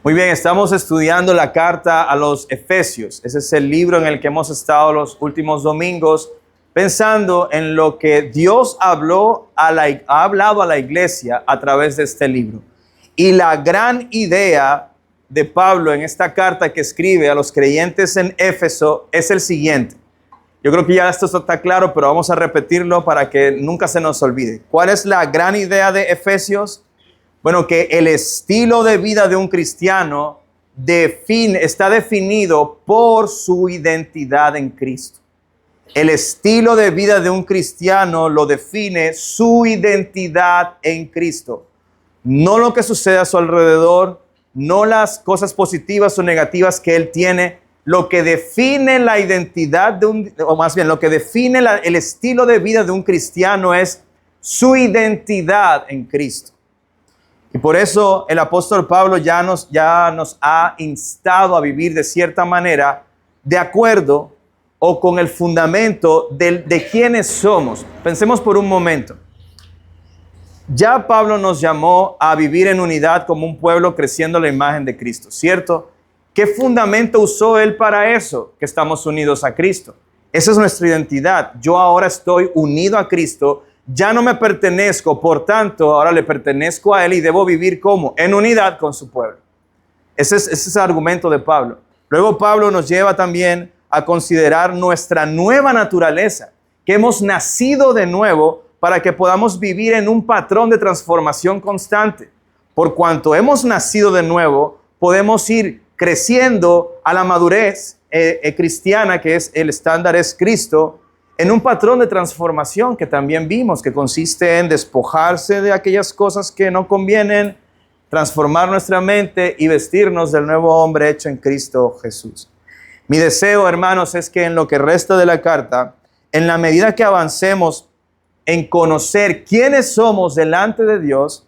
Muy bien, estamos estudiando la carta a los Efesios. Ese es el libro en el que hemos estado los últimos domingos, pensando en lo que Dios ha hablado a la iglesia a través de este libro. Y la gran idea de Pablo en esta carta que escribe a los creyentes en Éfeso es el siguiente. Yo creo que ya esto está claro, pero vamos a repetirlo para que nunca se nos olvide. ¿Cuál es la gran idea de Efesios? Bueno, que el estilo de vida de un cristiano está definido por su identidad en Cristo. El estilo de vida de un cristiano lo define su identidad en Cristo. No lo que sucede a su alrededor, no las cosas positivas o negativas que él tiene. Lo que define la identidad lo que define el estilo de vida de un cristiano es su identidad en Cristo. Y por eso el apóstol Pablo ya nos ha instado a vivir de cierta manera de acuerdo o con el fundamento de quiénes somos. Pensemos por un momento. Ya Pablo nos llamó a vivir en unidad como un pueblo creciendo la imagen de Cristo, ¿cierto? ¿Qué fundamento usó él para eso? Que estamos unidos a Cristo. Esa es nuestra identidad. Yo ahora estoy unido a Cristo. Ya no me pertenezco, por tanto, ahora le pertenezco a Él y debo vivir como en unidad con su pueblo. Ese es el argumento de Pablo. Luego Pablo nos lleva también a considerar nuestra nueva naturaleza, que hemos nacido de nuevo para que podamos vivir en un patrón de transformación constante. Por cuanto hemos nacido de nuevo, podemos ir creciendo a la madurez cristiana, que es el estándar es Cristo, en un patrón de transformación que también vimos, que consiste en despojarse de aquellas cosas que no convienen, transformar nuestra mente y vestirnos del nuevo hombre hecho en Cristo Jesús. Mi deseo, hermanos, es que en lo que resta de la carta, en la medida que avancemos en conocer quiénes somos delante de Dios,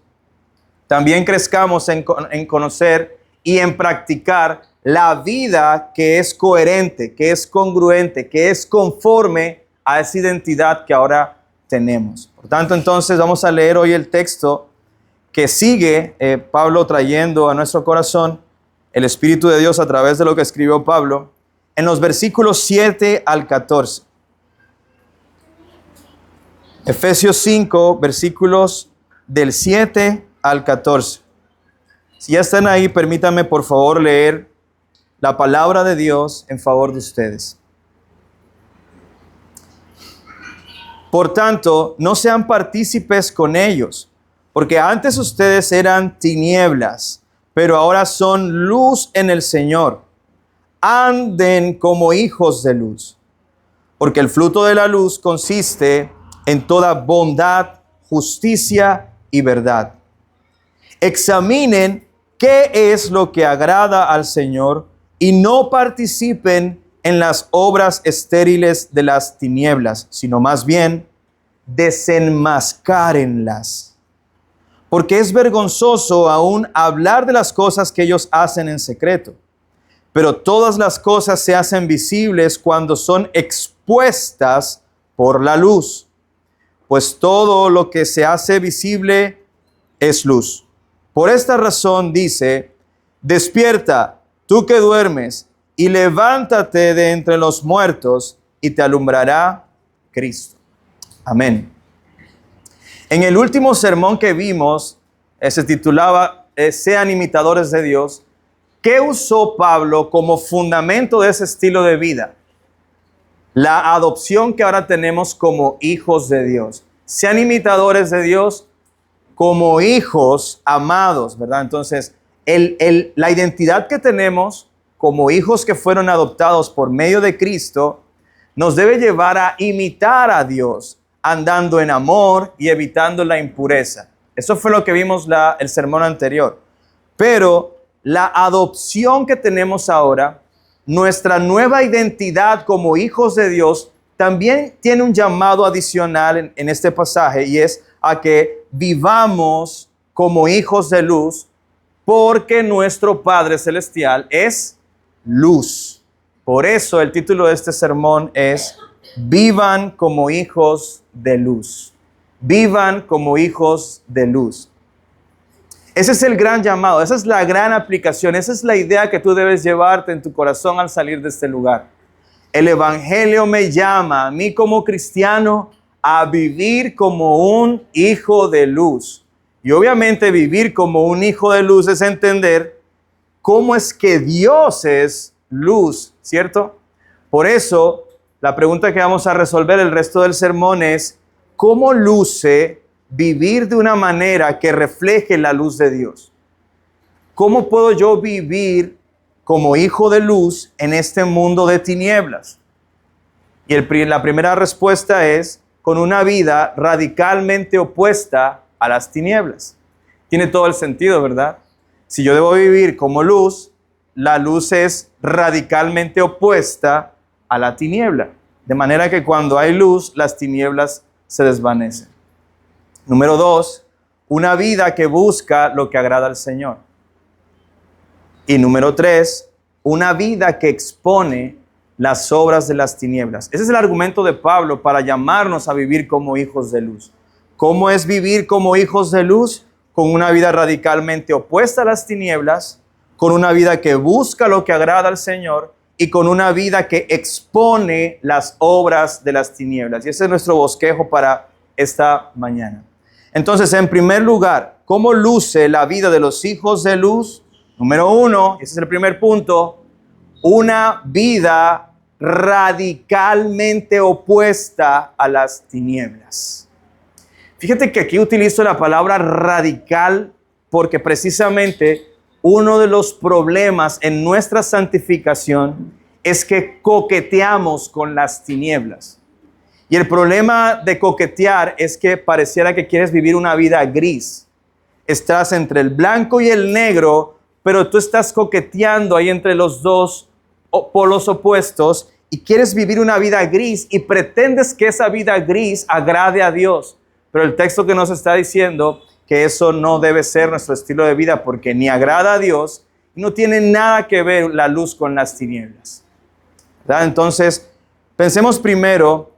también crezcamos en conocer y en practicar la vida que es coherente, que es congruente, que es conforme a esa identidad que ahora tenemos. Por tanto, entonces vamos a leer hoy el texto que sigue Pablo trayendo a nuestro corazón el Espíritu de Dios a través de lo que escribió Pablo en los versículos 7 al 14. Efesios 5, versículos del 7 al 14. Si ya están ahí, permítanme por favor leer la palabra de Dios en favor de ustedes. Por tanto, no sean partícipes con ellos, porque antes ustedes eran tinieblas, pero ahora son luz en el Señor. Anden como hijos de luz, porque el fruto de la luz consiste en toda bondad, justicia y verdad. Examinen qué es lo que agrada al Señor y no participen en las obras estériles de las tinieblas, sino más bien desenmascárenlas. Porque es vergonzoso aún hablar de las cosas que ellos hacen en secreto. Pero todas las cosas se hacen visibles cuando son expuestas por la luz. Pues todo lo que se hace visible es luz. Por esta razón dice, despierta, tú que duermes, y levántate de entre los muertos, y te alumbrará Cristo. Amén. En el último sermón que vimos, se titulaba Sean imitadores de Dios. ¿Qué usó Pablo como fundamento de ese estilo de vida? La adopción que ahora tenemos como hijos de Dios. Sean imitadores de Dios como hijos amados, ¿verdad? Entonces, la identidad que tenemos como hijos que fueron adoptados por medio de Cristo nos debe llevar a imitar a Dios, andando en amor y evitando la impureza. Eso fue lo que vimos el sermón anterior. Pero la adopción que tenemos ahora, nuestra nueva identidad como hijos de Dios, también tiene un llamado adicional en este pasaje, y es a que vivamos como hijos de luz, porque nuestro Padre Celestial es luz. Por eso el título de este sermón es Vivan como hijos de luz. Vivan como hijos de luz. Ese es el gran llamado, esa es la gran aplicación, esa es la idea que tú debes llevarte en tu corazón al salir de este lugar. El Evangelio me llama a mí como cristiano a vivir como un hijo de luz. Y obviamente vivir como un hijo de luz es entender cómo es que Dios es luz, ¿cierto? Por eso, la pregunta que vamos a resolver el resto del sermón es, ¿cómo luce vivir de una manera que refleje la luz de Dios? ¿Cómo puedo yo vivir como hijo de luz en este mundo de tinieblas? Y la primera respuesta es con una vida radicalmente opuesta a las tinieblas. Tiene todo el sentido, ¿verdad? Si yo debo vivir como luz, la luz es radicalmente opuesta a la tiniebla. De manera que cuando hay luz, las tinieblas se desvanecen. Número 2, una vida que busca lo que agrada al Señor. Y número 3, una vida que expone las obras de las tinieblas. Ese es el argumento de Pablo para llamarnos a vivir como hijos de luz. ¿Cómo es vivir como hijos de luz? Con una vida radicalmente opuesta a las tinieblas, con una vida que busca lo que agrada al Señor y con una vida que expone las obras de las tinieblas. Y ese es nuestro bosquejo para esta mañana. Entonces, en primer lugar, ¿cómo luce la vida de los hijos de luz? Número 1, ese es el primer punto, una vida radicalmente opuesta a las tinieblas. Fíjate que aquí utilizo la palabra radical porque precisamente uno de los problemas en nuestra santificación es que coqueteamos con las tinieblas. Y el problema de coquetear es que pareciera que quieres vivir una vida gris. Estás entre el blanco y el negro, pero tú estás coqueteando ahí entre los dos polos opuestos y quieres vivir una vida gris y pretendes que esa vida gris agrade a Dios. Pero el texto que nos está diciendo que eso no debe ser nuestro estilo de vida porque ni agrada a Dios y no tiene nada que ver la luz con las tinieblas, ¿verdad? Entonces, pensemos primero,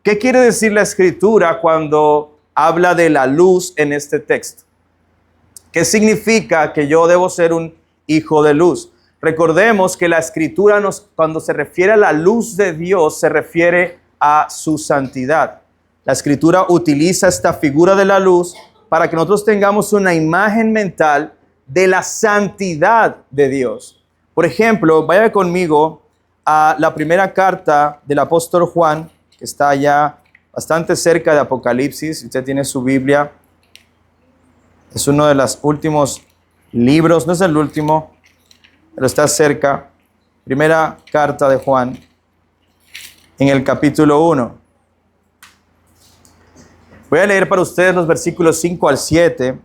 ¿qué quiere decir la Escritura cuando habla de la luz en este texto? ¿Qué significa que yo debo ser un hijo de luz? Recordemos que la Escritura cuando se refiere a la luz de Dios, se refiere a su santidad. La Escritura utiliza esta figura de la luz para que nosotros tengamos una imagen mental de la santidad de Dios. Por ejemplo, vaya conmigo a la primera carta del apóstol Juan, que está allá bastante cerca de Apocalipsis. Si usted tiene su Biblia, es uno de los últimos libros, no es el último, pero está cerca. Primera carta de Juan, en el capítulo 1. Voy a leer para ustedes los versículos 5 al 7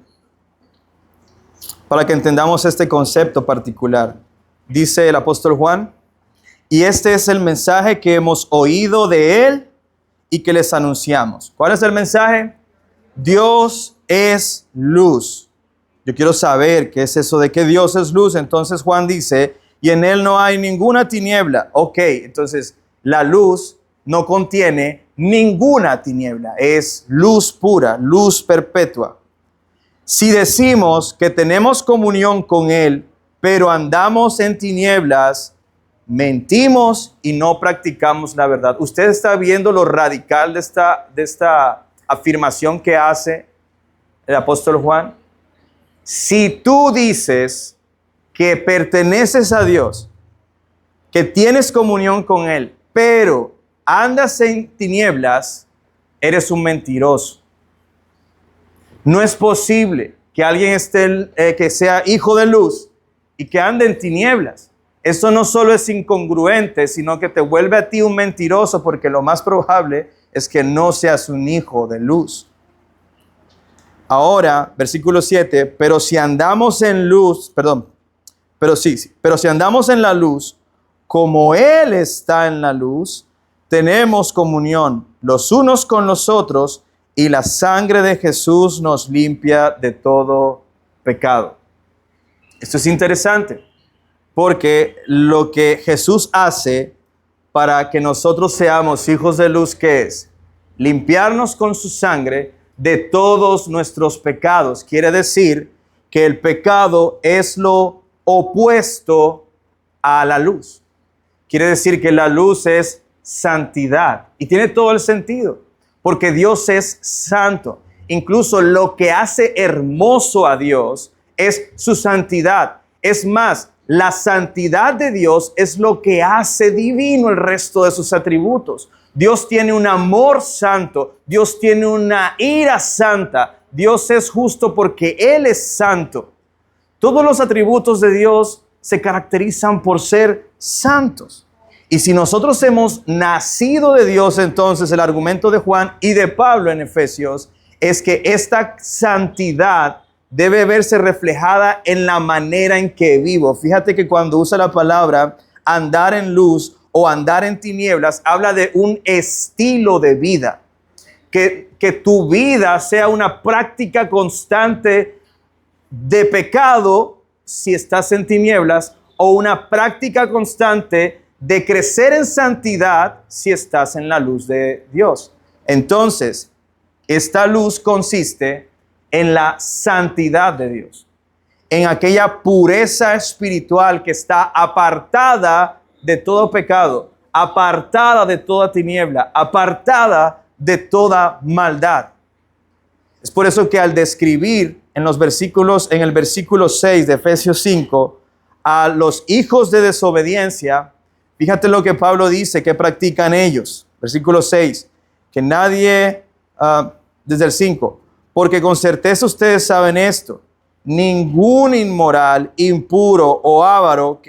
para que entendamos este concepto particular. Dice el apóstol Juan, y este es el mensaje que hemos oído de él y que les anunciamos. ¿Cuál es el mensaje? Dios es luz. Yo quiero saber qué es eso de que Dios es luz. Entonces Juan dice, y en él no hay ninguna tiniebla. Ok, entonces la luz no contiene ninguna tiniebla. Es luz pura, luz perpetua. Si decimos que tenemos comunión con él, pero andamos en tinieblas, mentimos y no practicamos la verdad. Usted está viendo lo radical de esta afirmación que hace el apóstol Juan. Si tú dices que perteneces a Dios, que tienes comunión con él, pero andas en tinieblas, eres un mentiroso. No es posible que alguien que sea hijo de luz y que ande en tinieblas. Eso no solo es incongruente, sino que te vuelve a ti un mentiroso, porque lo más probable es que no seas un hijo de luz. Ahora, versículo 7, pero si andamos en la luz, como Él está en la luz, tenemos comunión los unos con los otros y la sangre de Jesús nos limpia de todo pecado. Esto es interesante, porque lo que Jesús hace para que nosotros seamos hijos de luz, ¿qué es? Limpiarnos con su sangre de todos nuestros pecados. Quiere decir que el pecado es lo opuesto a la luz. Quiere decir que la luz es santidad y tiene todo el sentido, porque Dios es santo. Incluso lo que hace hermoso a Dios es su santidad. Es más, la santidad de Dios es lo que hace divino el resto de sus atributos. Dios tiene un amor santo, Dios tiene una ira santa, Dios es justo porque Él es santo. Todos los atributos de Dios se caracterizan por ser santos. Y si nosotros hemos nacido de Dios, entonces el argumento de Juan y de Pablo en Efesios es que esta santidad debe verse reflejada en la manera en que vivo. Fíjate que cuando usa la palabra andar en luz o andar en tinieblas, habla de un estilo de vida. Que tu vida sea una práctica constante de pecado si estás en tinieblas, o una práctica constante de crecer en santidad si estás en la luz de Dios. Entonces, esta luz consiste en la santidad de Dios, en aquella pureza espiritual que está apartada de todo pecado, apartada de toda tiniebla, apartada de toda maldad. Es por eso que al describir en el versículo 6 de Efesios 5 a los hijos de desobediencia, fíjate lo que Pablo dice que practican ellos. Versículo 6, que nadie, desde el 5, porque con certeza ustedes saben esto, ningún inmoral, impuro o avaro,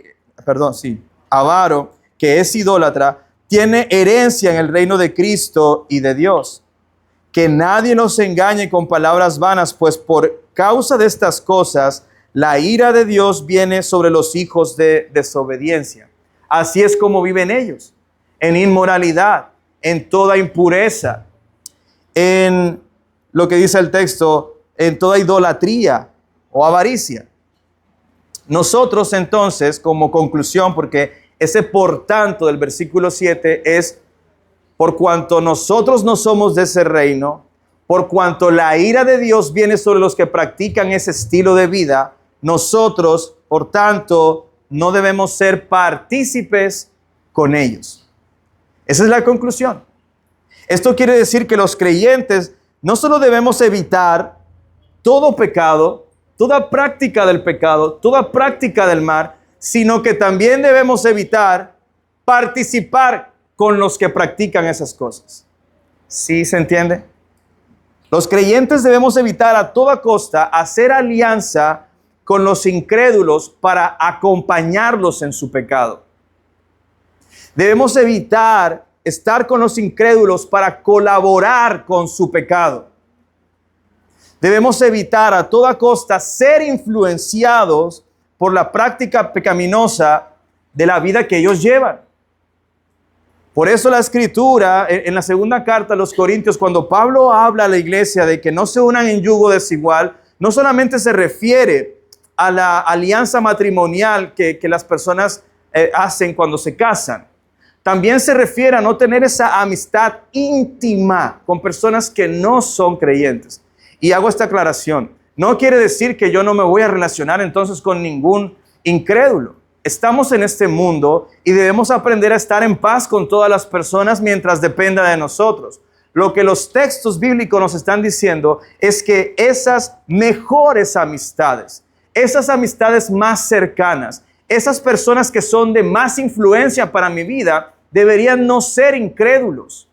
que es idólatra, tiene herencia en el reino de Cristo y de Dios. Que nadie nos engañe con palabras vanas, pues por causa de estas cosas, la ira de Dios viene sobre los hijos de desobediencia. Así es como viven ellos, en inmoralidad, en toda impureza, en lo que dice el texto, en toda idolatría o avaricia. Nosotros entonces, como conclusión, porque ese por tanto del versículo 7 es, por cuanto nosotros no somos de ese reino, por cuanto la ira de Dios viene sobre los que practican ese estilo de vida, nosotros, por tanto, no debemos ser partícipes con ellos. Esa es la conclusión. Esto quiere decir que los creyentes no solo debemos evitar todo pecado, toda práctica del pecado, toda práctica del mal, sino que también debemos evitar participar con los que practican esas cosas. ¿Sí se entiende? Los creyentes debemos evitar a toda costa hacer alianza con los incrédulos para acompañarlos en su pecado. Debemos evitar estar con los incrédulos para colaborar con su pecado. Debemos evitar a toda costa ser influenciados por la práctica pecaminosa de la vida que ellos llevan. Por eso la Escritura, en la segunda carta a los Corintios, cuando Pablo habla a la iglesia de que no se unan en yugo desigual, no solamente se refiere a la alianza matrimonial que las personas hacen cuando se casan. También se refiere a no tener esa amistad íntima con personas que no son creyentes. Y hago esta aclaración. No quiere decir que yo no me voy a relacionar entonces con ningún incrédulo. Estamos en este mundo y debemos aprender a estar en paz con todas las personas mientras dependa de nosotros. Lo que los textos bíblicos nos están diciendo es que esas mejores amistades, esas amistades más cercanas, esas personas que son de más influencia para mi vida, deberían no ser incrédulos.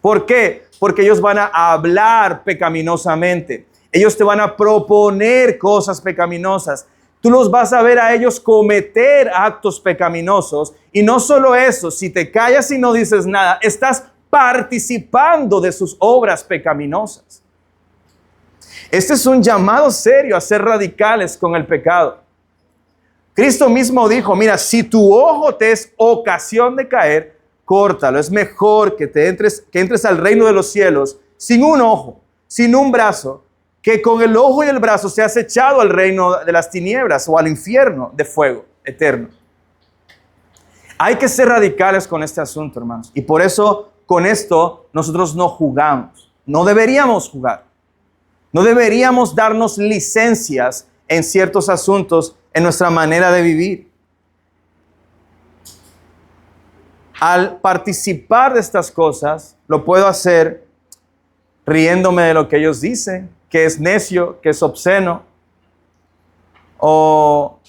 ¿Por qué? Porque ellos van a hablar pecaminosamente. Ellos te van a proponer cosas pecaminosas. Tú los vas a ver a ellos cometer actos pecaminosos. Y no solo eso, si te callas y no dices nada, estás participando de sus obras pecaminosas. Este es un llamado serio a ser radicales con el pecado. Cristo mismo dijo, mira, si tu ojo te es ocasión de caer, córtalo. Es mejor que entres al reino de los cielos sin un ojo, sin un brazo, que con el ojo y el brazo seas echado al reino de las tinieblas o al infierno de fuego eterno. Hay que ser radicales con este asunto, hermanos. Y por eso, con esto, nosotros no jugamos. No deberíamos jugar. No deberíamos darnos licencias en ciertos asuntos en nuestra manera de vivir. Al participar de estas cosas, lo puedo hacer riéndome de lo que ellos dicen, que es necio, que es obsceno, o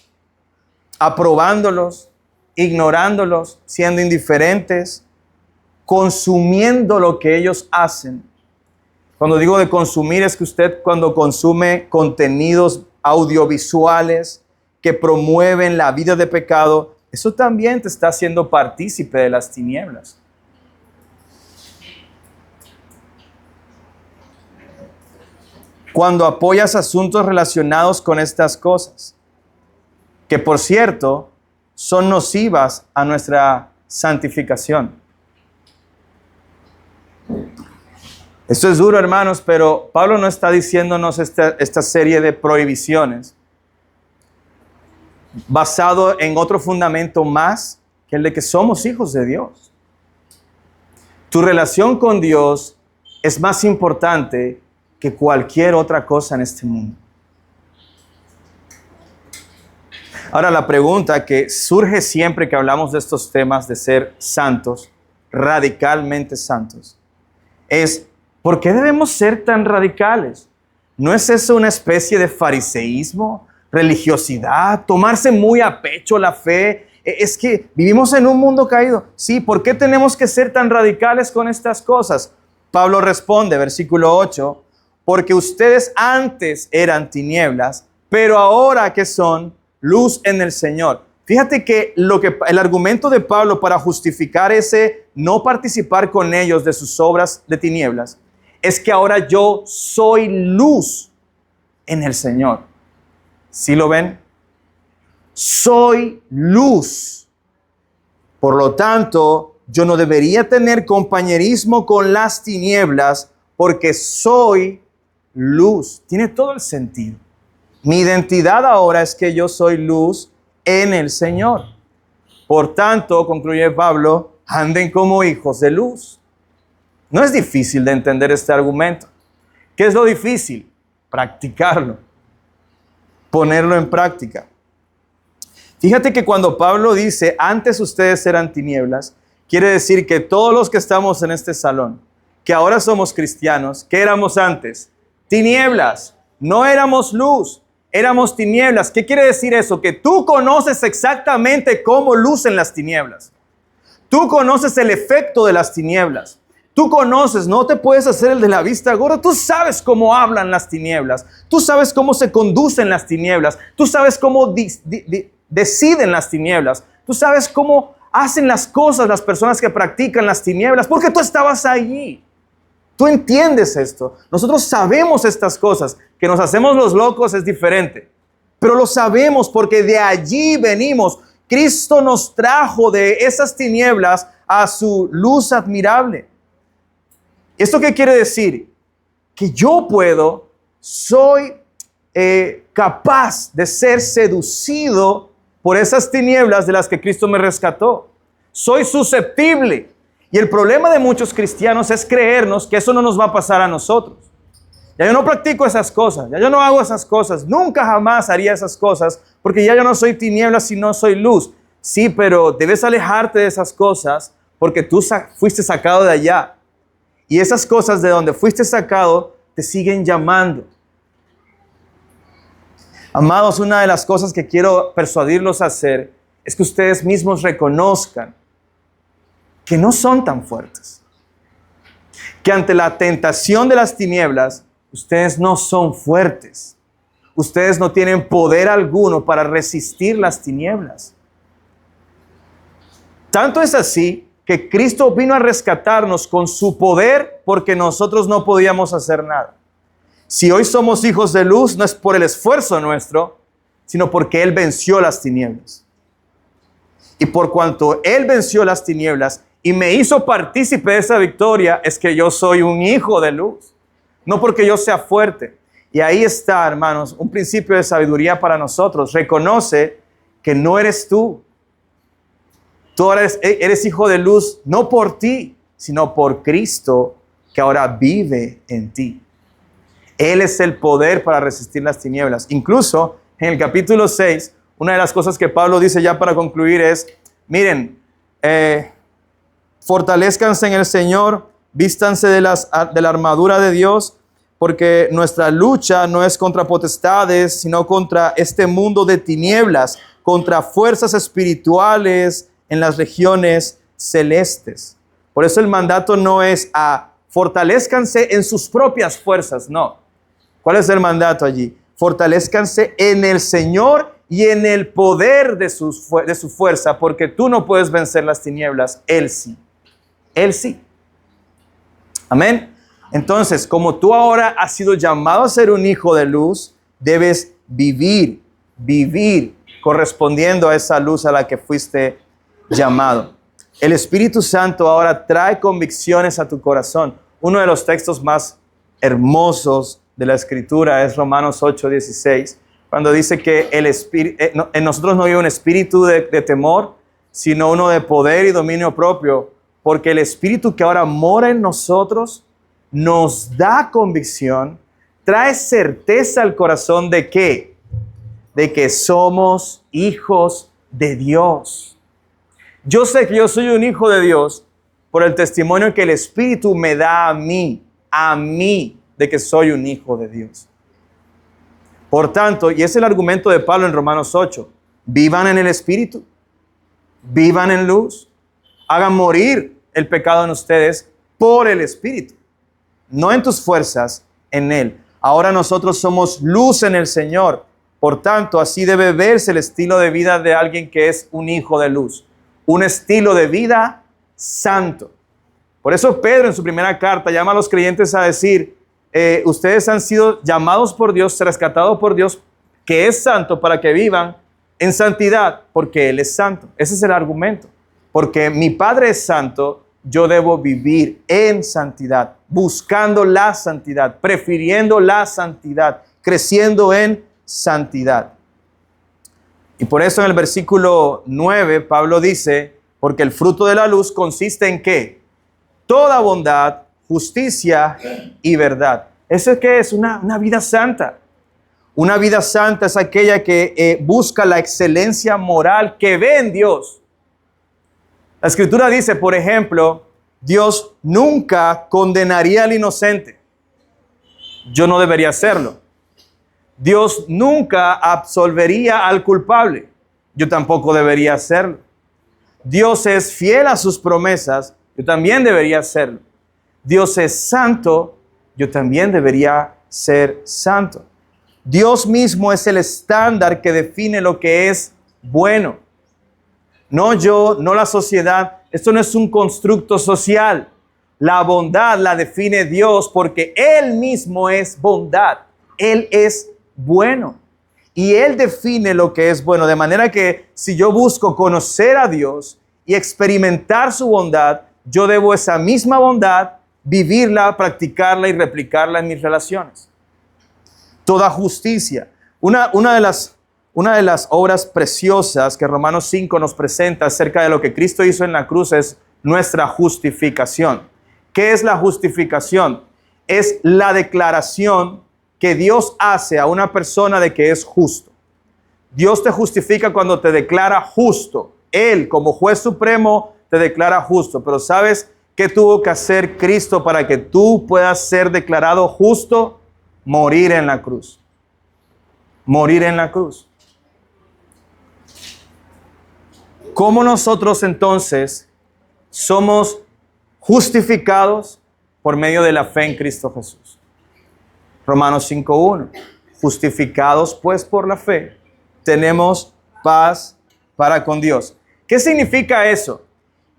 aprobándolos, ignorándolos, siendo indiferentes, consumiendo lo que ellos hacen. Cuando digo de consumir, es que usted cuando consume contenidos audiovisuales que promueven la vida de pecado, eso también te está haciendo partícipe de las tinieblas. Cuando apoyas asuntos relacionados con estas cosas, que por cierto, son nocivas a nuestra santificación. Esto es duro, hermanos, pero Pablo no está diciéndonos esta serie de prohibiciones basado en otro fundamento más que el de que somos hijos de Dios. Tu relación con Dios es más importante que cualquier otra cosa en este mundo. Ahora, la pregunta que surge siempre que hablamos de estos temas de ser santos, radicalmente santos, es ¿por qué debemos ser tan radicales? ¿No es eso una especie de fariseísmo, religiosidad, tomarse muy a pecho la fe? Es que vivimos en un mundo caído. Sí, ¿por qué tenemos que ser tan radicales con estas cosas? Pablo responde, versículo 8, porque ustedes antes eran tinieblas, pero ahora que son luz en el Señor. Fíjate que el argumento de Pablo para justificar ese no participar con ellos de sus obras de tinieblas es que ahora yo soy luz en el Señor. ¿Sí lo ven? Soy luz. Por lo tanto, yo no debería tener compañerismo con las tinieblas porque soy luz. Tiene todo el sentido. Mi identidad ahora es que yo soy luz en el Señor. Por tanto, concluye Pablo, anden como hijos de luz. No es difícil de entender este argumento. ¿Qué es lo difícil? Practicarlo. Ponerlo en práctica. Fíjate que cuando Pablo dice, antes ustedes eran tinieblas, quiere decir que todos los que estamos en este salón, que ahora somos cristianos, ¿qué éramos antes? Tinieblas. No éramos luz, éramos tinieblas. ¿Qué quiere decir eso? Que tú conoces exactamente cómo lucen las tinieblas. Tú conoces el efecto de las tinieblas. Tú conoces, no te puedes hacer el de la vista gorda. Tú sabes cómo hablan las tinieblas. Tú sabes cómo se conducen las tinieblas. Tú sabes cómo deciden las tinieblas. Tú sabes cómo hacen las cosas las personas que practican las tinieblas, porque tú estabas allí. Tú entiendes esto. Nosotros sabemos estas cosas. Que nos hacemos los locos es diferente. Pero lo sabemos porque de allí venimos. Cristo nos trajo de esas tinieblas a su luz admirable. ¿Esto qué quiere decir? Que yo soy capaz de ser seducido por esas tinieblas de las que Cristo me rescató. Soy susceptible. Y el problema de muchos cristianos es creernos que eso no nos va a pasar a nosotros. Ya yo no practico esas cosas, ya yo no hago esas cosas, nunca jamás haría esas cosas, porque ya yo no soy tinieblas sino soy luz. Sí, pero debes alejarte de esas cosas porque tú fuiste sacado de allá. Y esas cosas de donde fuiste sacado te siguen llamando. Amados, una de las cosas que quiero persuadirlos a hacer es que ustedes mismos reconozcan que no son tan fuertes. Que ante la tentación de las tinieblas, ustedes no son fuertes. Ustedes no tienen poder alguno para resistir las tinieblas. Tanto es así que Cristo vino a rescatarnos con su poder porque nosotros no podíamos hacer nada. Si hoy somos hijos de luz, no es por el esfuerzo nuestro, sino porque Él venció las tinieblas. Y por cuanto Él venció las tinieblas y me hizo partícipe de esa victoria, es que yo soy un hijo de luz. No porque yo sea fuerte. Y ahí está, hermanos, un principio de sabiduría para nosotros. Reconoce que no eres tú. Tú ahora eres hijo de luz, no por ti, sino por Cristo que ahora vive en ti. Él es el poder para resistir las tinieblas. Incluso en el capítulo 6, una de las cosas que Pablo dice ya para concluir es, miren, fortalezcanse en el Señor, vístanse de la armadura de Dios, porque nuestra lucha no es contra potestades, sino contra este mundo de tinieblas, contra fuerzas espirituales en las regiones celestes. Por eso el mandato no es a fortalezcanse en sus propias fuerzas, no. ¿Cuál es el mandato allí? Fortalezcanse en el Señor y en el poder de su fuerza, porque tú no puedes vencer las tinieblas, Él sí. Él sí. Amén. Entonces, como tú ahora has sido llamado a ser un hijo de luz, debes vivir correspondiendo a esa luz a la que fuiste llamado. El Espíritu Santo ahora trae convicciones a tu corazón. Uno de los textos más hermosos de la Escritura es Romanos 8:16, cuando dice que en nosotros no hay un espíritu de temor, sino uno de poder y dominio propio, porque el Espíritu que ahora mora en nosotros nos da convicción, trae certeza al corazón ¿de qué? De que somos hijos de Dios. Yo sé que yo soy un hijo de Dios por el testimonio que el Espíritu me da a mí, de que soy un hijo de Dios. Por tanto, y es el argumento de Pablo en Romanos 8, vivan en el Espíritu, vivan en luz, hagan morir el pecado en ustedes por el Espíritu, no en tus fuerzas, en Él. Ahora nosotros somos luz en el Señor, por tanto, así debe verse el estilo de vida de alguien que es un hijo de luz, un estilo de vida santo. Por eso Pedro en su primera carta llama a los creyentes a decir, ustedes han sido llamados por Dios, rescatados por Dios, que es santo, para que vivan en santidad, porque Él es santo. Ese es el argumento. Porque mi Padre es santo, yo debo vivir en santidad, buscando la santidad, prefiriendo la santidad, creciendo en santidad. Y por eso en el versículo 9, Pablo dice, porque el fruto de la luz consiste en ¿qué? Toda bondad, justicia y verdad. ¿Eso qué es? Una vida santa. Una vida santa es aquella que busca la excelencia moral que ve en Dios. La Escritura dice, por ejemplo, Dios nunca condenaría al inocente. Yo no debería hacerlo. Dios nunca absolvería al culpable. Yo tampoco debería hacerlo. Dios es fiel a sus promesas. Yo también debería hacerlo. Dios es santo. Yo también debería ser santo. Dios mismo es el estándar que define lo que es bueno. No yo, no la sociedad. Esto no es un constructo social. La bondad la define Dios porque Él mismo es bondad. Él es bueno. Y Él define lo que es bueno. De manera que si yo busco conocer a Dios y experimentar su bondad, yo debo esa misma bondad vivirla, practicarla y replicarla en mis relaciones. Toda justicia. Una de las obras preciosas que Romanos 5 nos presenta acerca de lo que Cristo hizo en la cruz es nuestra justificación. ¿Qué es la justificación? Es la declaración que Dios hace a una persona de que es justo. Dios te justifica cuando te declara justo. Él, como juez supremo, te declara justo. Pero ¿sabes qué tuvo que hacer Cristo para que tú puedas ser declarado justo? Morir en la cruz. Morir en la cruz. ¿Cómo nosotros entonces somos justificados? Por medio de la fe en Cristo Jesús. Romanos 5:1. Justificados pues por la fe, tenemos paz para con Dios. ¿Qué significa eso?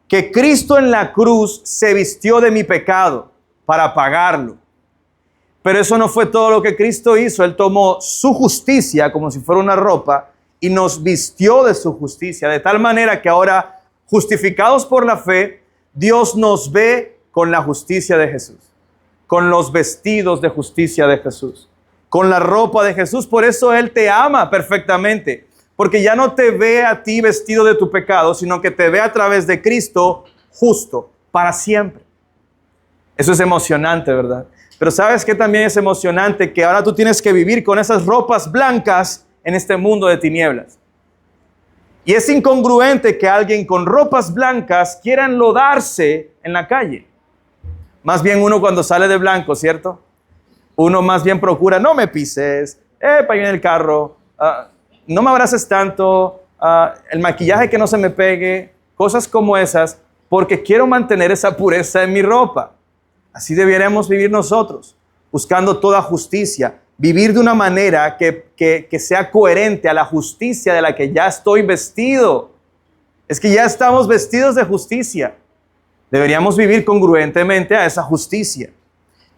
Que Cristo en la cruz se vistió de mi pecado para pagarlo. Pero eso no fue todo lo que Cristo hizo. Él tomó su justicia como si fuera una ropa y nos vistió de su justicia. De tal manera que ahora, justificados por la fe, Dios nos ve con la justicia de Jesús. Con los vestidos de justicia de Jesús. Con la ropa de Jesús. Por eso Él te ama perfectamente. Porque ya no te ve a ti vestido de tu pecado, sino que te ve a través de Cristo justo para siempre. Eso es emocionante, ¿verdad? Pero ¿sabes qué también es emocionante? Que ahora tú tienes que vivir con esas ropas blancas en este mundo de tinieblas. Y es incongruente que alguien con ropas blancas quiera enlodarse en la calle. Más bien uno cuando sale de blanco, ¿cierto? Uno más bien procura, no me pises, para ir en el carro, no me abraces tanto, el maquillaje que no se me pegue, cosas como esas, porque quiero mantener esa pureza en mi ropa. Así deberíamos vivir nosotros, buscando toda justicia, vivir de una manera que sea coherente a la justicia de la que ya estoy vestido. Es que ya estamos vestidos de justicia. Deberíamos vivir congruentemente a esa justicia.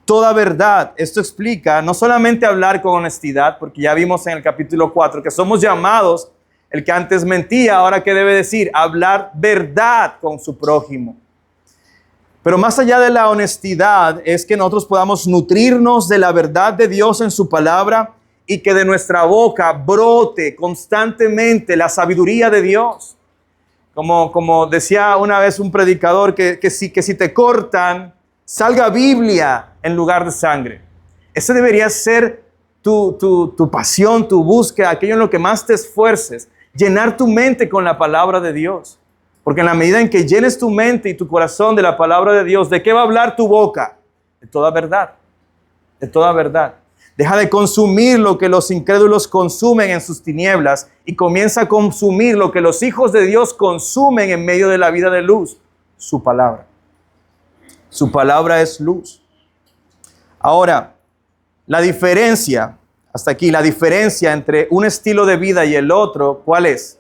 Toda verdad, esto explica no solamente hablar con honestidad, porque ya vimos en el capítulo 4 que somos llamados, el que antes mentía, ahora ¿qué debe decir? Hablar verdad con su prójimo. Pero más allá de la honestidad es que nosotros podamos nutrirnos de la verdad de Dios en su palabra y que de nuestra boca brote constantemente la sabiduría de Dios. Como decía una vez un predicador, que si te cortan, salga Biblia en lugar de sangre. Ese debería ser tu pasión, tu búsqueda, aquello en lo que más te esfuerces. Llenar tu mente con la palabra de Dios. Porque en la medida en que llenes tu mente y tu corazón de la palabra de Dios, ¿de qué va a hablar tu boca? De toda verdad. De toda verdad. Deja de consumir lo que los incrédulos consumen en sus tinieblas y comienza a consumir lo que los hijos de Dios consumen en medio de la vida de luz. Su palabra. Su palabra es luz. Ahora, la diferencia, hasta aquí, la diferencia entre un estilo de vida y el otro, ¿cuál es?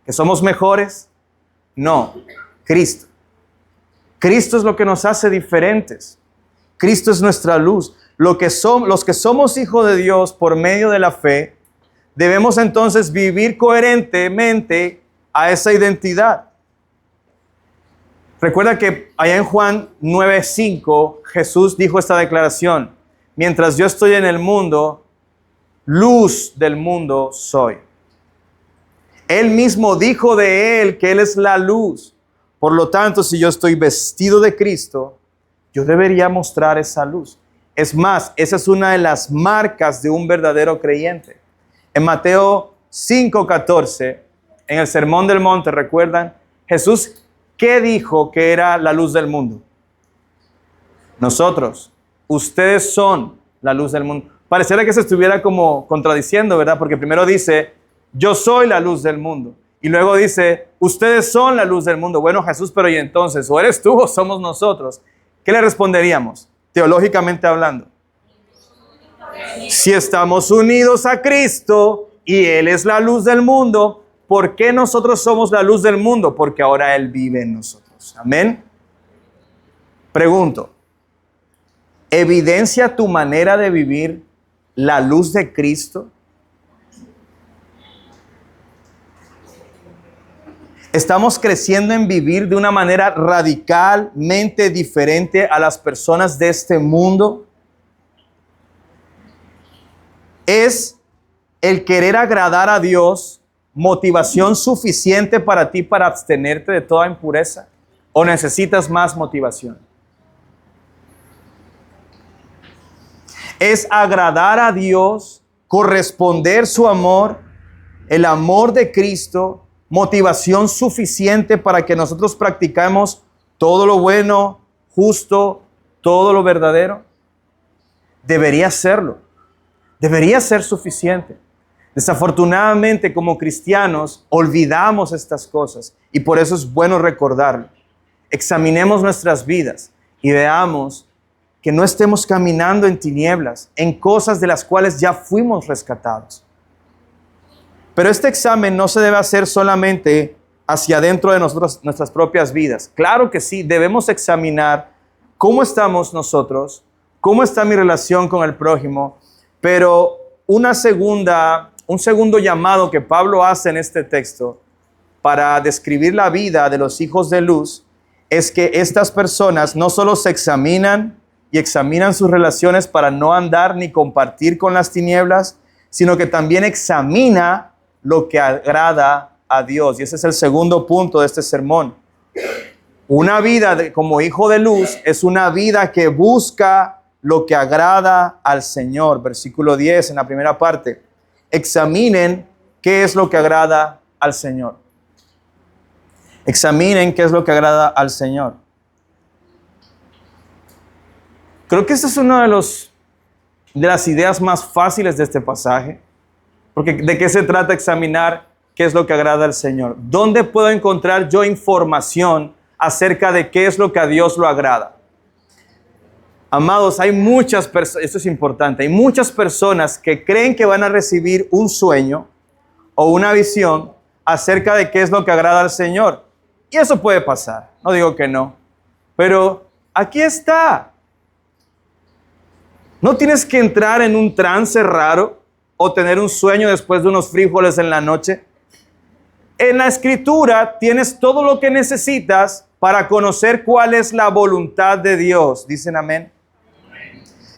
¿Que somos mejores? No, Cristo. Cristo es lo que nos hace diferentes. Cristo es nuestra luz. Los que somos hijos de Dios por medio de la fe, debemos entonces vivir coherentemente a esa identidad. Recuerda que allá en Juan 9:5, Jesús dijo esta declaración: mientras yo estoy en el mundo, luz del mundo soy. Él mismo dijo de él que él es la luz. Por lo tanto, si yo estoy vestido de Cristo, yo debería mostrar esa luz. Es más, esa es una de las marcas de un verdadero creyente. En Mateo 5:14, en el Sermón del Monte, ¿recuerdan? Jesús, ¿qué dijo que era la luz del mundo? Nosotros. Ustedes son la luz del mundo. Pareciera que se estuviera como contradiciendo, ¿verdad? Porque primero dice, yo soy la luz del mundo. Y luego dice, ustedes son la luz del mundo. Bueno, Jesús, pero ¿y entonces? ¿O eres tú o somos nosotros? ¿Qué le responderíamos? Teológicamente hablando. Si estamos unidos a Cristo y Él es la luz del mundo, ¿por qué nosotros somos la luz del mundo? Porque ahora Él vive en nosotros. Amén. Pregunto, ¿evidencia tu manera de vivir la luz de Cristo? ¿Estamos creciendo en vivir de una manera radicalmente diferente a las personas de este mundo? ¿Es el querer agradar a Dios motivación suficiente para ti para abstenerte de toda impureza? ¿O necesitas más motivación? ¿Es agradar a Dios, corresponder su amor, el amor de Cristo, motivación suficiente para que nosotros practicamos todo lo bueno, justo, todo lo verdadero? Debería serlo. Debería ser suficiente. Desafortunadamente, como cristianos, olvidamos estas cosas y por eso es bueno recordarlo. Examinemos nuestras vidas y veamos que no estemos caminando en tinieblas, en cosas de las cuales ya fuimos rescatados. Pero este examen no se debe hacer solamente hacia adentro de nuestras propias vidas. Claro que sí, debemos examinar cómo estamos nosotros, cómo está mi relación con el prójimo, pero un segundo llamado que Pablo hace en este texto para describir la vida de los hijos de luz es que estas personas no solo se examinan y examinan sus relaciones para no andar ni compartir con las tinieblas, sino que también examina lo que agrada a Dios. Y ese es el segundo punto de este sermón. Una vida como hijo de luz es una vida que busca lo que agrada al Señor. Versículo 10 en la primera parte. Examinen qué es lo que agrada al Señor. Examinen qué es lo que agrada al Señor. Creo que esta es una de las ideas más fáciles de este pasaje. Porque ¿de qué se trata examinar qué es lo que agrada al Señor? ¿Dónde puedo encontrar yo información acerca de qué es lo que a Dios lo agrada? Amados, hay muchas personas, esto es importante, hay muchas personas que creen que van a recibir un sueño o una visión acerca de qué es lo que agrada al Señor. Y eso puede pasar, no digo que no, pero aquí está. No tienes que entrar en un trance raro o tener un sueño después de unos frijoles en la noche. En la Escritura tienes todo lo que necesitas para conocer cuál es la voluntad de Dios. ¿Dicen amén?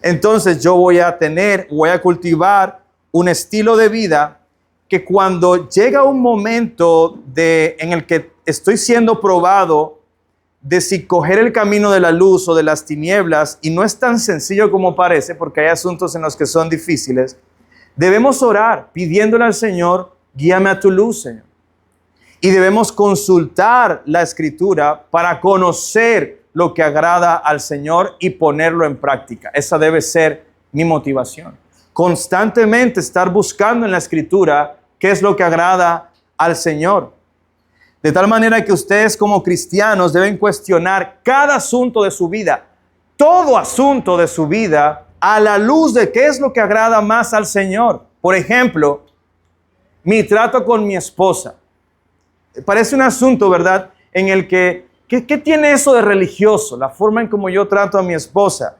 Entonces yo voy a cultivar un estilo de vida que cuando llega un momento en el que estoy siendo probado de si coger el camino de la luz o de las tinieblas, y no es tan sencillo como parece, porque hay asuntos en los que son difíciles, debemos orar pidiéndole al Señor, guíame a tu luz, Señor. Y debemos consultar la Escritura para conocer lo que agrada al Señor y ponerlo en práctica. Esa debe ser mi motivación. Constantemente estar buscando en la Escritura qué es lo que agrada al Señor. De tal manera que ustedes como cristianos deben cuestionar cada asunto de su vida, todo asunto de su vida, a la luz de qué es lo que agrada más al Señor. Por ejemplo, mi trato con mi esposa. Parece un asunto, ¿verdad?, en el que, ¿qué tiene eso de religioso? La forma en cómo yo trato a mi esposa.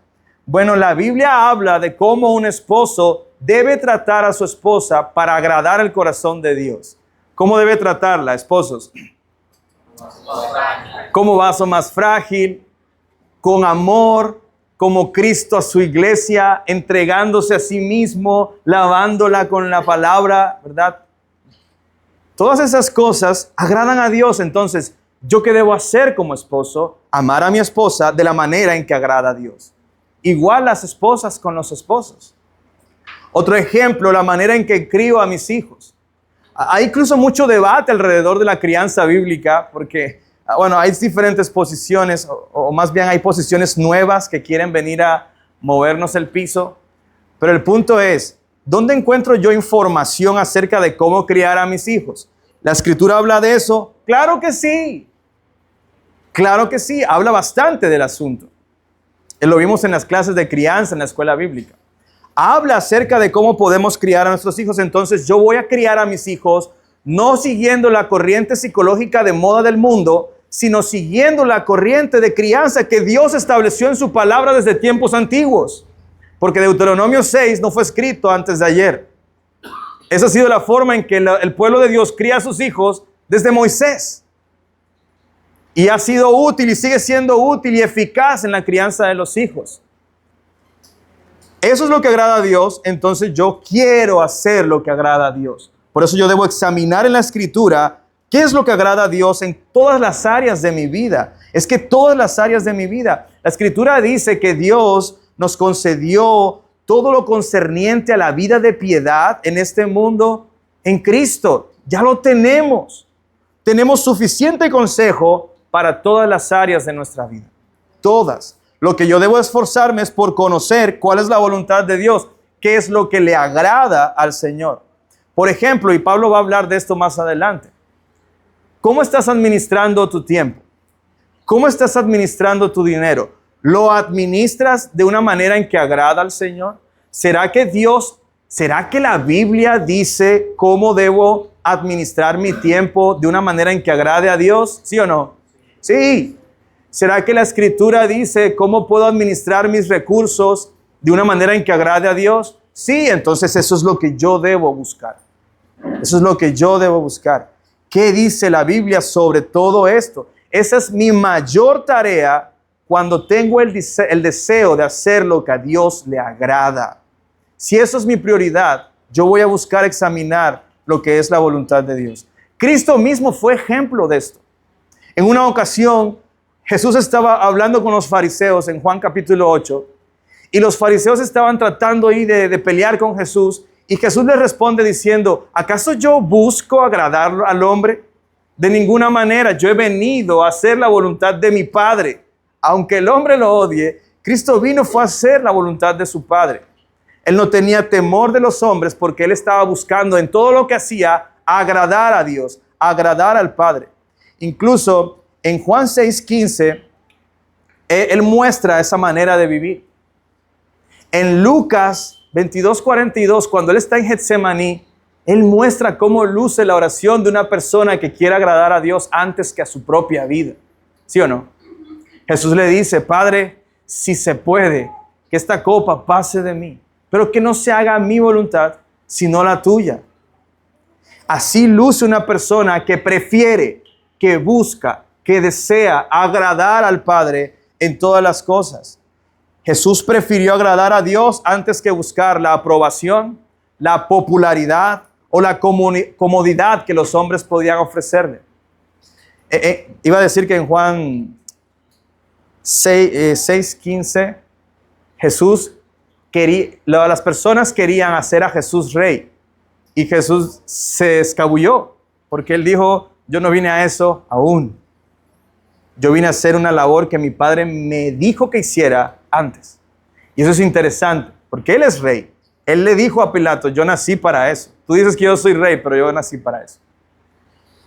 Bueno, la Biblia habla de cómo un esposo debe tratar a su esposa para agradar el corazón de Dios. ¿Cómo debe tratarla, esposos? Como vaso más frágil, con amor, como Cristo a su iglesia, entregándose a sí mismo, lavándola con la palabra, ¿verdad? Todas esas cosas agradan a Dios. Entonces, ¿yo qué debo hacer como esposo? Amar a mi esposa de la manera en que agrada a Dios. Igual las esposas con los esposos. Otro ejemplo, la manera en que crío a mis hijos. Hay incluso mucho debate alrededor de la crianza bíblica porque, bueno, hay diferentes posiciones, o más bien hay posiciones nuevas que quieren venir a movernos el piso. Pero el punto es, ¿dónde encuentro yo información acerca de cómo criar a mis hijos? ¿La Escritura habla de eso? Claro que sí. Claro que sí, habla bastante del asunto. Lo vimos en las clases de crianza en la escuela bíblica. Habla acerca de cómo podemos criar a nuestros hijos. Entonces yo voy a criar a mis hijos no siguiendo la corriente psicológica de moda del mundo, sino siguiendo la corriente de crianza que Dios estableció en su palabra desde tiempos antiguos. Porque Deuteronomio 6 no fue escrito antes de ayer. Esa ha sido la forma en que el pueblo de Dios cría a sus hijos desde Moisés. Y ha sido útil y sigue siendo útil y eficaz en la crianza de los hijos. Eso es lo que agrada a Dios. Entonces yo quiero hacer lo que agrada a Dios. Por eso yo debo examinar en la Escritura qué es lo que agrada a Dios en todas las áreas de mi vida. Es que todas las áreas de mi vida. La Escritura dice que Dios nos concedió todo lo concerniente a la vida de piedad en este mundo en Cristo. Ya lo tenemos. Tenemos suficiente consejo para todas las áreas de nuestra vida. Todas. Lo que yo debo esforzarme es por conocer cuál es la voluntad de Dios, qué es lo que le agrada al Señor. Por ejemplo, y Pablo va a hablar de esto más adelante, ¿cómo estás administrando tu tiempo? ¿Cómo estás administrando tu dinero? ¿Lo administras de una manera en que agrada al Señor? ¿Será que la Biblia dice cómo debo administrar mi tiempo de una manera en que agrade a Dios? ¿Sí o no? Sí. ¿Será que la Escritura dice cómo puedo administrar mis recursos de una manera en que agrade a Dios? Sí, entonces eso es lo que yo debo buscar. Eso es lo que yo debo buscar. ¿Qué dice la Biblia sobre todo esto? Esa es mi mayor tarea cuando tengo el deseo de hacer lo que a Dios le agrada. Si eso es mi prioridad, yo voy a buscar examinar lo que es la voluntad de Dios. Cristo mismo fue ejemplo de esto. En una ocasión, Jesús estaba hablando con los fariseos en Juan capítulo 8 Y los fariseos estaban tratando ahí de pelear con Jesús. Y Jesús les responde diciendo, ¿acaso yo busco agradar al hombre? De ninguna manera, yo he venido a hacer la voluntad de mi Padre. Aunque el hombre lo odie, Cristo fue a hacer la voluntad de su Padre. Él no tenía temor de los hombres porque él estaba buscando en todo lo que hacía agradar a Dios, agradar al Padre. Incluso en Juan 6:15, él muestra esa manera de vivir. En Lucas 22:42, cuando él está en Getsemaní, él muestra cómo luce la oración de una persona que quiere agradar a Dios antes que a su propia vida. ¿Sí o no? Jesús le dice, Padre, si se puede, que esta copa pase de mí, pero que no se haga mi voluntad, sino la tuya. Así luce una persona que prefiere, que busca, que desea agradar al Padre en todas las cosas. Jesús prefirió agradar a Dios antes que buscar la aprobación, la popularidad o la comodidad que los hombres podían ofrecerle. Iba a decir que en Juan 6:15, Jesús las personas querían hacer a Jesús rey y Jesús se escabulló porque él dijo, yo no vine a eso aún. Yo vine a hacer una labor que mi Padre me dijo que hiciera antes. Y eso es interesante porque él es rey. Él le dijo a Pilato, yo nací para eso. Tú dices que yo soy rey, pero yo nací para eso.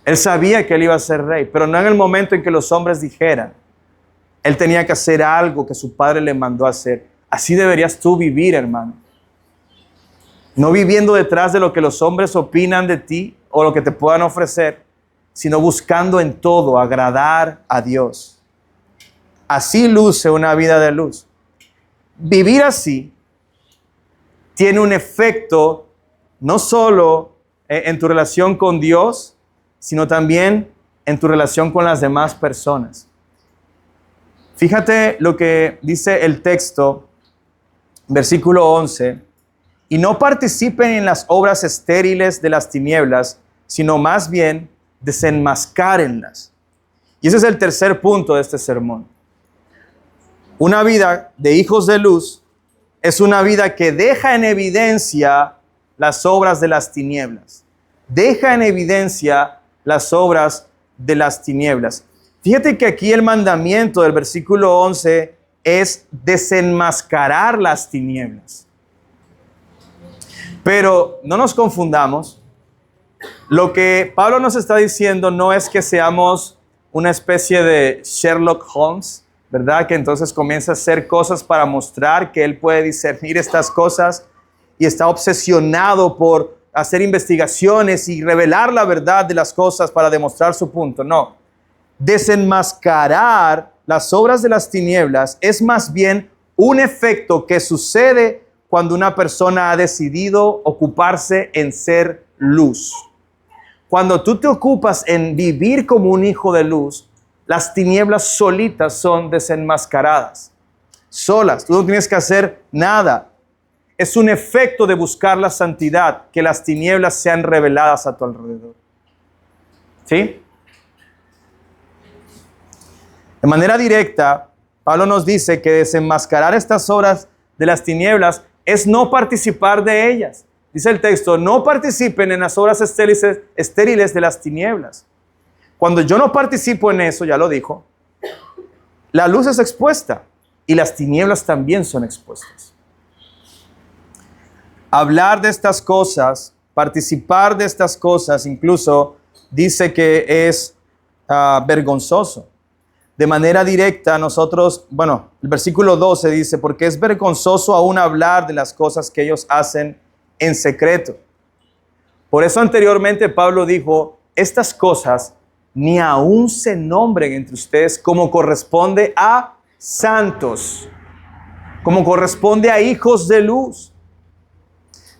Él sabía que él iba a ser rey, pero no en el momento en que los hombres dijeran. Él tenía que hacer algo que su Padre le mandó a hacer. Así deberías tú vivir, hermano. No viviendo detrás de lo que los hombres opinan de ti o lo que te puedan ofrecer, sino buscando en todo agradar a Dios. Así luce una vida de luz. Vivir así tiene un efecto no solo en tu relación con Dios, sino también en tu relación con las demás personas. Fíjate lo que dice el texto, versículo 11, y no participen en las obras estériles de las tinieblas, sino más bien desenmascárenlas. Y ese es el tercer punto de este sermón. Una vida de hijos de luz es una vida que deja en evidencia las obras de las tinieblas. Deja en evidencia las obras de las tinieblas. Fíjate que aquí el mandamiento del versículo 11 es desenmascarar las tinieblas. Pero no nos confundamos. Lo que Pablo nos está diciendo no es que seamos una especie de Sherlock Holmes, ¿verdad? Que entonces comienza a hacer cosas para mostrar que él puede discernir estas cosas y está obsesionado por hacer investigaciones y revelar la verdad de las cosas para demostrar su punto. No. Desenmascarar las obras de las tinieblas es más bien un efecto que sucede cuando una persona ha decidido ocuparse en ser luz. Cuando tú te ocupas en vivir como un hijo de luz, las tinieblas solitas son desenmascaradas. Solas, tú no tienes que hacer nada. Es un efecto de buscar la santidad, que las tinieblas sean reveladas a tu alrededor. ¿Sí? De manera directa, Pablo nos dice que desenmascarar estas obras de las tinieblas es no participar de ellas. Dice el texto, no participen en las obras estériles de las tinieblas. Cuando yo no participo en eso, ya lo dijo, la luz es expuesta y las tinieblas también son expuestas. Hablar de estas cosas, participar de estas cosas, incluso dice que es vergonzoso. De manera directa nosotros, el versículo 12 dice, porque es vergonzoso aún hablar de las cosas que ellos hacen en secreto. Por eso anteriormente Pablo dijo, estas cosas ni aún se nombren entre ustedes como corresponde a santos, como corresponde a hijos de luz.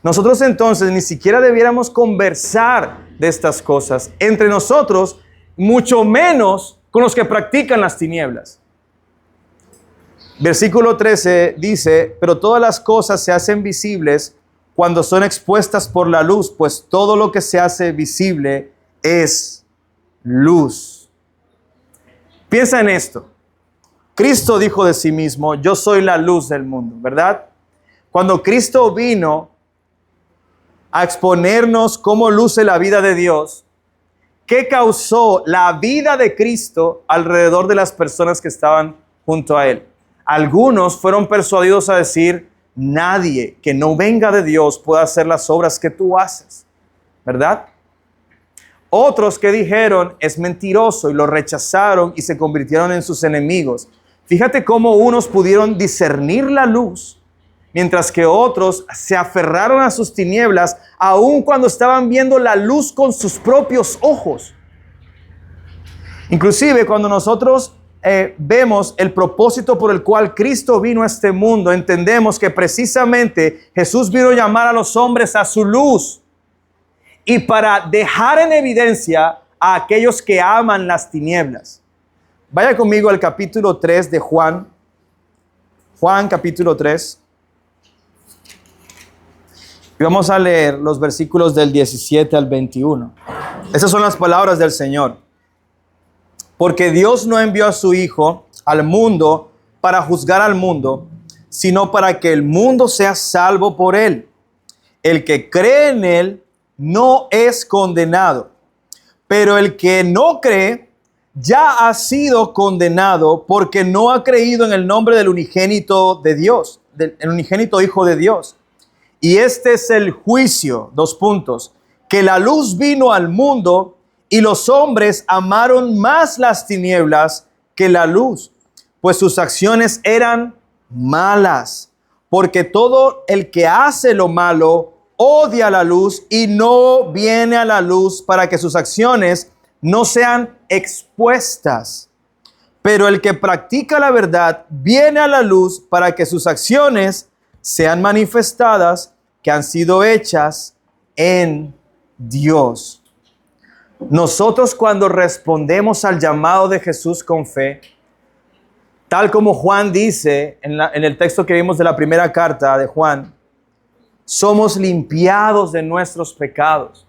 Nosotros entonces ni siquiera debiéramos conversar de estas cosas entre nosotros, mucho menos con los que practican las tinieblas. Versículo 13 dice, pero todas las cosas se hacen visibles cuando son expuestas por la luz, pues todo lo que se hace visible es luz. Piensa en esto. Cristo dijo de sí mismo, yo soy la luz del mundo, ¿verdad? Cuando Cristo vino a exponernos cómo luce la vida de Dios, ¿qué causó la vida de Cristo alrededor de las personas que estaban junto a Él? Algunos fueron persuadidos a decir, nadie que no venga de Dios puede hacer las obras que tú haces, ¿verdad? Otros que dijeron, es mentiroso, y lo rechazaron y se convirtieron en sus enemigos. Fíjate cómo unos pudieron discernir la luz, mientras que otros se aferraron a sus tinieblas, aun cuando estaban viendo la luz con sus propios ojos. Inclusive cuando nosotros vemos el propósito por el cual Cristo vino a este mundo, entendemos que precisamente Jesús vino a llamar a los hombres a su luz y para dejar en evidencia a aquellos que aman las tinieblas. Vaya conmigo al capítulo 3 de Juan. Juan capítulo 3. Y vamos a leer los versículos del 17 al 21. Esas son las palabras del Señor. Porque Dios no envió a su Hijo al mundo para juzgar al mundo, sino para que el mundo sea salvo por él. El que cree en él no es condenado, pero el que no cree ya ha sido condenado porque no ha creído en el nombre del unigénito de Dios, del unigénito Hijo de Dios. Y este es el juicio, que la luz vino al mundo y los hombres amaron más las tinieblas que la luz, pues sus acciones eran malas. Porque todo el que hace lo malo odia la luz y no viene a la luz para que sus acciones no sean expuestas. Pero el que practica la verdad viene a la luz para que sus acciones sean manifestadas, que han sido hechas en Dios. Nosotros cuando respondemos al llamado de Jesús con fe, tal como Juan dice en el texto que vimos de la primera carta de Juan, somos limpiados de nuestros pecados,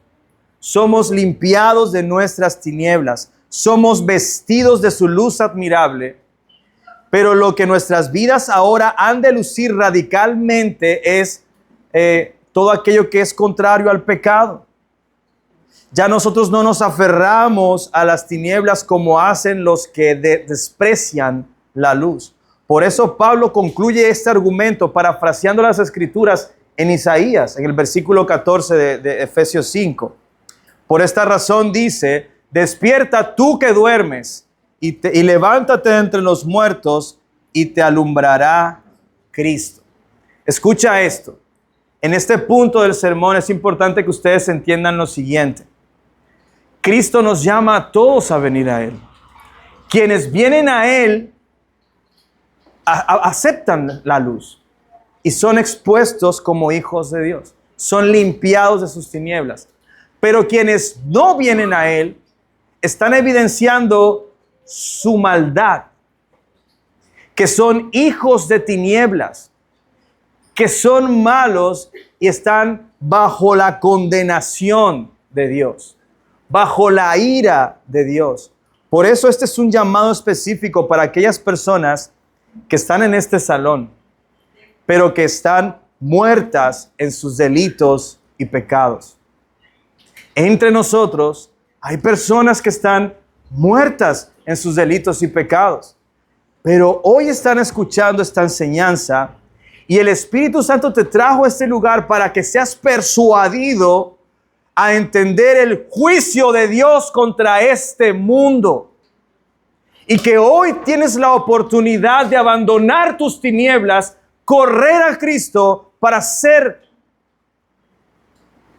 somos limpiados de nuestras tinieblas, somos vestidos de su luz admirable, pero lo que nuestras vidas ahora han de lucir radicalmente es todo aquello que es contrario al pecado. Ya nosotros no nos aferramos a las tinieblas como hacen los que desprecian la luz. Por eso Pablo concluye este argumento parafraseando las Escrituras en Isaías, en el versículo 14 de Efesios 5. Por esta razón dice, despierta tú que duermes y levántate de entre los muertos y te alumbrará Cristo. Escucha esto. En este punto del sermón es importante que ustedes entiendan lo siguiente. Cristo nos llama a todos a venir a Él. Quienes vienen a Él aceptan la luz y son expuestos como hijos de Dios. Son limpiados de sus tinieblas. Pero quienes no vienen a Él están evidenciando su maldad, que son hijos de tinieblas, que son malos y están bajo la condenación de Dios, bajo la ira de Dios. Por eso este es un llamado específico para aquellas personas que están en este salón, pero que están muertas en sus delitos y pecados. Entre nosotros hay personas que están muertas en sus delitos y pecados, pero hoy están escuchando esta enseñanza y el Espíritu Santo te trajo a este lugar para que seas persuadido a entender el juicio de Dios contra este mundo. Y que hoy tienes la oportunidad de abandonar tus tinieblas, correr a Cristo para ser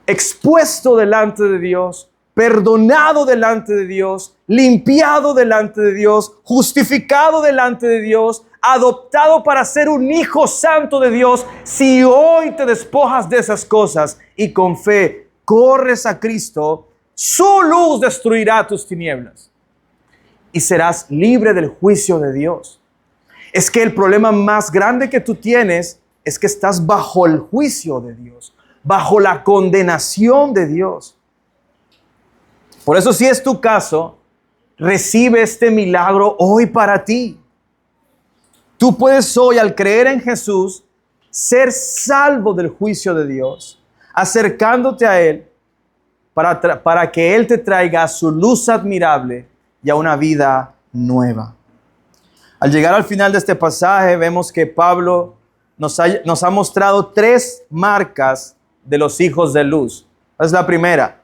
expuesto delante de Dios, perdonado delante de Dios, limpiado delante de Dios, justificado delante de Dios, adoptado para ser un hijo santo de Dios. Si hoy te despojas de esas cosas y con fe corres a Cristo, su luz destruirá tus tinieblas y serás libre del juicio de Dios. Es que el problema más grande que tú tienes es que estás bajo el juicio de Dios, bajo la condenación de Dios. Por eso, si es tu caso, recibe este milagro hoy para ti. Tú puedes hoy, al creer en Jesús, ser salvo del juicio de Dios, acercándote a Él para que Él te traiga a su luz admirable y a una vida nueva. Al llegar al final de este pasaje, vemos que Pablo nos ha mostrado 3 marcas de los hijos de luz. Esa es la primera.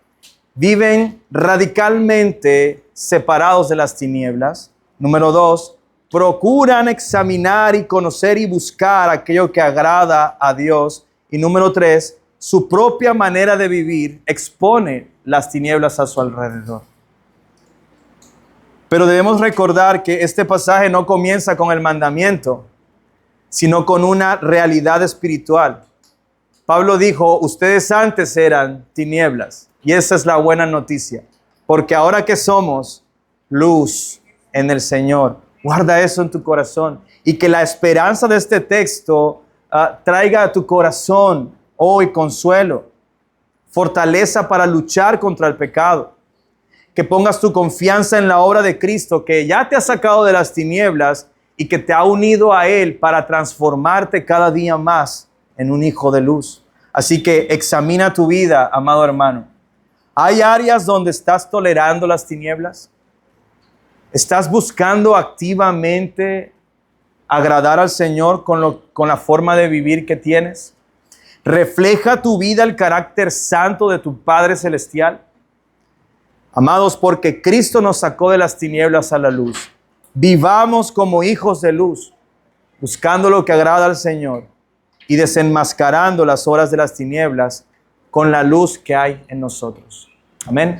Viven radicalmente separados de las tinieblas. Número 2, procuran examinar y conocer y buscar aquello que agrada a Dios. Y número 3, su propia manera de vivir expone las tinieblas a su alrededor. Pero debemos recordar que este pasaje no comienza con el mandamiento, sino con una realidad espiritual. Pablo dijo, ustedes antes eran tinieblas. Y esa es la buena noticia. Porque ahora que somos luz en el Señor, guarda eso en tu corazón. Y que la esperanza de este texto traiga a tu corazón hoy consuelo, fortaleza para luchar contra el pecado. Que pongas tu confianza en la obra de Cristo, que ya te ha sacado de las tinieblas y que te ha unido a Él para transformarte cada día más en un hijo de luz. Así que examina tu vida, amado hermano. ¿Hay áreas donde estás tolerando las tinieblas? ¿Estás buscando activamente agradar al Señor con la forma de vivir que tienes? ¿Refleja tu vida el carácter santo de tu Padre Celestial? Amados, porque Cristo nos sacó de las tinieblas a la luz. Vivamos como hijos de luz, buscando lo que agrada al Señor y desenmascarando las obras de las tinieblas con la luz que hay en nosotros. Amén.